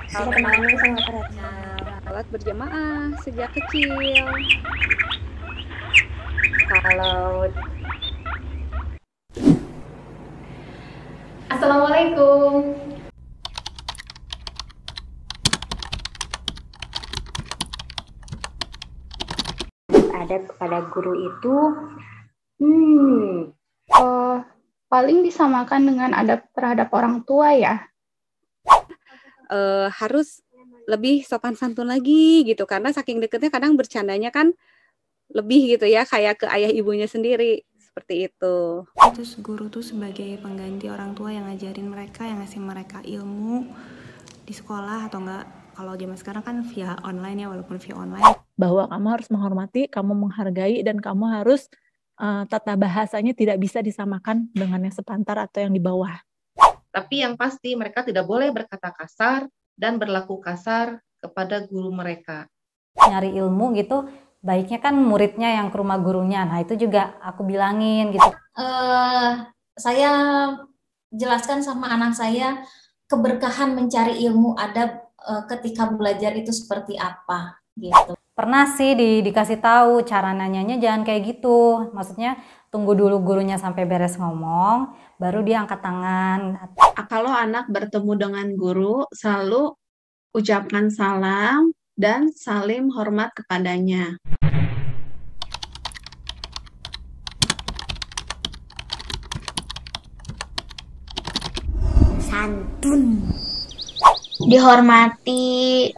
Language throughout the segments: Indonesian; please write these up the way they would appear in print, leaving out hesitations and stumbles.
Pengalaman sangat erat. Sholat berjamaah sejak kecil. Kalau Assalamualaikum. adab kepada guru itu, hmm, paling disamakan dengan adab terhadap orang tua ya. Harus lebih sopan santun lagi gitu, karena saking deketnya kadang bercandanya kan lebih gitu ya, kayak ke ayah ibunya sendiri, seperti itu. Terus guru tuh sebagai pengganti orang tua yang ngajarin mereka, yang ngasih mereka ilmu di sekolah, atau enggak kalau zaman sekarang kan via online ya, walaupun via online. Bahwa kamu harus menghormati, kamu menghargai, dan kamu harus tata bahasanya tidak bisa disamakan dengan yang sepantar atau yang di bawah. Tapi yang pasti mereka tidak boleh berkata kasar dan berlaku kasar kepada guru mereka. Nyari ilmu gitu, baiknya kan muridnya yang ke rumah gurunya. Nah itu juga aku bilangin gitu. Saya jelaskan sama anak saya keberkahan mencari ilmu adab ketika belajar itu seperti apa gitu. Pernah sih dikasih tahu cara nanyanya jangan kayak gitu. Maksudnya tunggu dulu gurunya sampai beres ngomong, baru dia angkat tangan. Kalau anak bertemu dengan guru, selalu ucapkan salam dan salim hormat kepadanya. Santun, dihormati,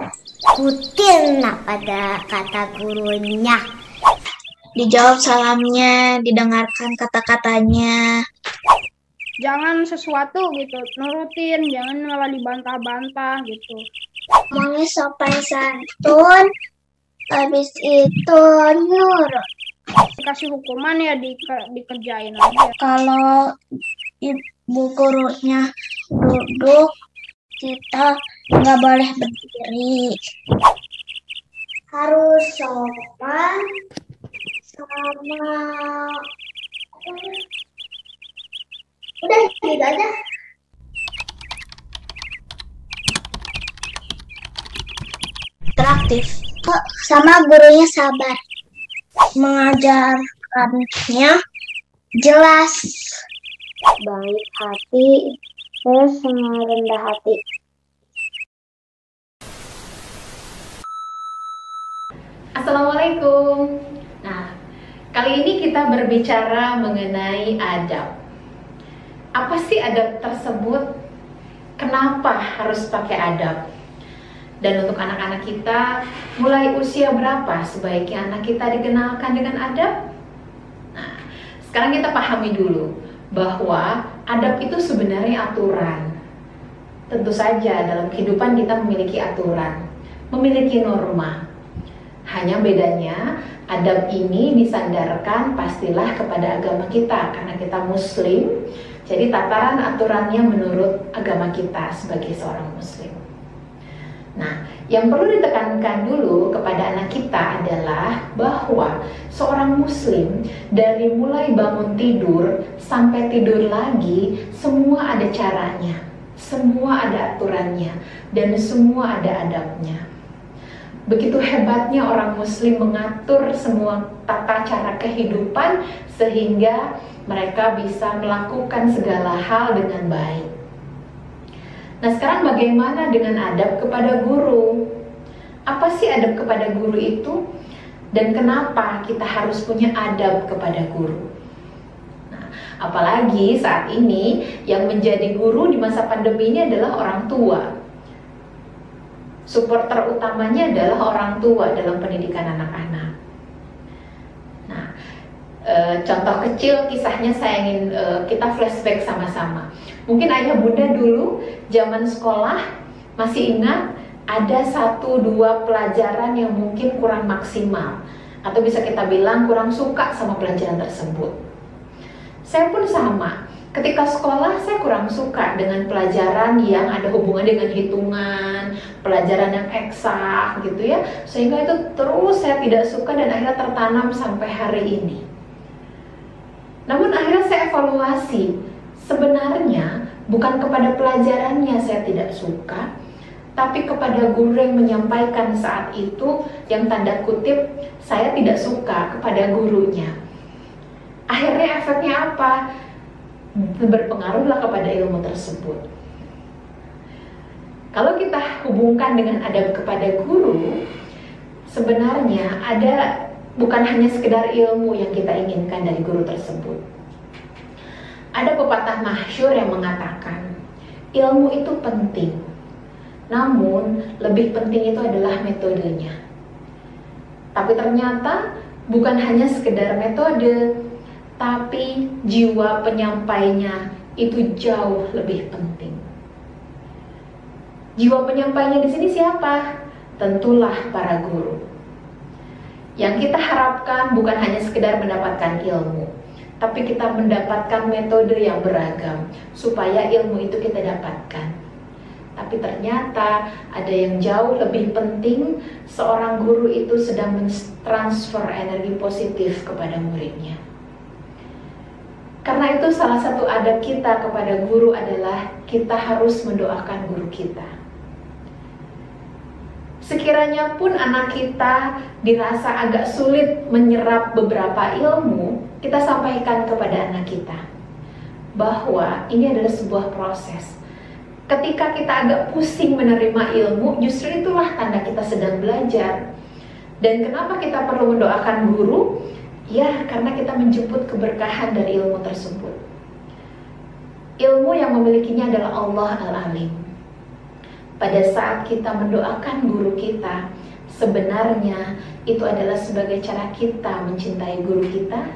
ikutin pada kata gurunya, dijawab salamnya, didengarkan kata-katanya. Jangan sesuatu gitu, nurutin, jangan malah dibantah-bantah gitu. Ngomongnya sopan santun, habis itu nurut. Dikasih hukuman ya dikerjain aja. Kalau ibu gurunya duduk, kita nggak boleh berdiri. Harus sopan sama... Udah gitu aja. Interaktif. Sama gurunya sabar. Mengajarkannya jelas. Baik hati, terus sama rendah hati. Assalamualaikum. Nah, kali ini kita berbicara mengenai adab. Apa sih adab tersebut? Kenapa harus pakai adab? Dan untuk anak-anak kita, mulai usia berapa sebaiknya anak kita dikenalkan dengan adab? Nah, sekarang kita pahami dulu bahwa adab itu sebenarnya aturan. Tentu saja dalam kehidupan kita memiliki aturan, memiliki norma. Hanya bedanya adab ini disandarkan pastilah kepada agama kita, karena kita muslim. Jadi tataran aturannya menurut agama kita sebagai seorang muslim. Nah, yang perlu ditekankan dulu kepada anak kita adalah bahwa seorang muslim dari mulai bangun tidur sampai tidur lagi, semua ada caranya, semua ada aturannya, dan semua ada adabnya. Begitu hebatnya orang muslim mengatur semua tata cara kehidupan sehingga mereka bisa melakukan segala hal dengan baik. Nah, sekarang bagaimana dengan adab kepada guru? Apa sih adab kepada guru itu? Dan kenapa kita harus punya adab kepada guru? Nah, apalagi saat ini yang menjadi guru di masa pandemi ini adalah orang tua. Supporter utamanya adalah orang tua dalam pendidikan anak-anak. Nah, contoh kecil kisahnya saya ingin kita flashback sama-sama. Mungkin ayah bunda dulu zaman sekolah masih ingat ada 1-2 pelajaran yang mungkin kurang maksimal, atau bisa kita bilang kurang suka sama pelajaran tersebut. Saya pun sama. Ketika sekolah saya kurang suka dengan pelajaran yang ada hubungan dengan hitungan, pelajaran yang eksak gitu ya. Sehingga itu terus saya tidak suka dan akhirnya tertanam sampai hari ini. Namun akhirnya saya evaluasi, sebenarnya bukan kepada pelajarannya saya tidak suka, tapi kepada guru yang menyampaikan saat itu yang tanda kutip saya tidak suka kepada gurunya. Akhirnya efeknya apa? Berpengaruhlah kepada ilmu tersebut. Kalau kita hubungkan dengan adab kepada guru, sebenarnya ada bukan hanya sekedar ilmu yang kita inginkan dari guru tersebut. Ada pepatah masyhur yang mengatakan, ilmu itu penting, namun lebih penting itu adalah metodenya. Tapi ternyata bukan hanya sekedar metode, tapi jiwa penyampainya itu jauh lebih penting. Jiwa penyampainya di sini siapa? Tentulah para guru. Yang kita harapkan bukan hanya sekedar mendapatkan ilmu, tapi kita mendapatkan metode yang beragam supaya ilmu itu kita dapatkan. Tapi ternyata ada yang jauh lebih penting, seorang guru itu sedang mentransfer energi positif kepada muridnya. Karena itu salah satu adab kita kepada guru adalah kita harus mendoakan guru kita. Sekiranya pun anak kita dirasa agak sulit menyerap beberapa ilmu, kita sampaikan kepada anak kita bahwa ini adalah sebuah proses. Ketika kita agak pusing menerima ilmu, justru itulah tanda kita sedang belajar. Dan kenapa kita perlu mendoakan guru? Ya, karena kita menjemput keberkahan dari ilmu tersebut. Ilmu yang memilikinya adalah Allah Al-Alim. Pada saat kita mendoakan guru kita, sebenarnya itu adalah sebagai cara kita mencintai guru kita.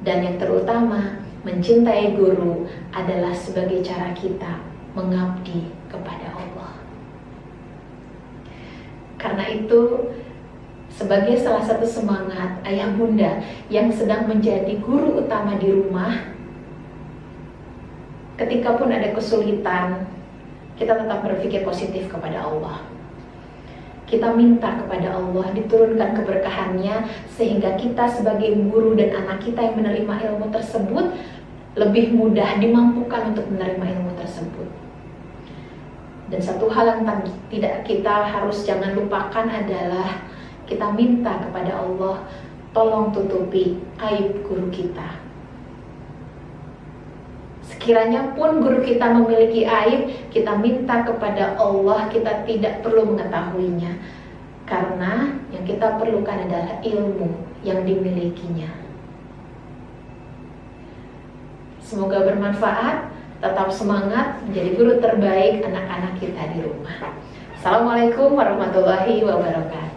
Dan yang terutama, mencintai guru adalah sebagai cara kita mengabdi kepada Allah. Karena itu, sebagai salah satu semangat ayah bunda yang sedang menjadi guru utama di rumah, ketika pun ada kesulitan, kita tetap berpikir positif kepada Allah. Kita minta kepada Allah diturunkan keberkahannya sehingga kita sebagai guru dan anak kita yang menerima ilmu tersebut lebih mudah dimampukan untuk menerima ilmu tersebut. Dan satu hal yang tidak kita harus jangan lupakan adalah kita minta kepada Allah, tolong tutupi aib guru kita. Sekiranya pun guru kita memiliki aib, kita minta kepada Allah, kita tidak perlu mengetahuinya. Karena yang kita perlukan adalah ilmu yang dimilikinya. Semoga bermanfaat, tetap semangat menjadi guru terbaik anak-anak kita di rumah. Assalamualaikum warahmatullahi wabarakatuh.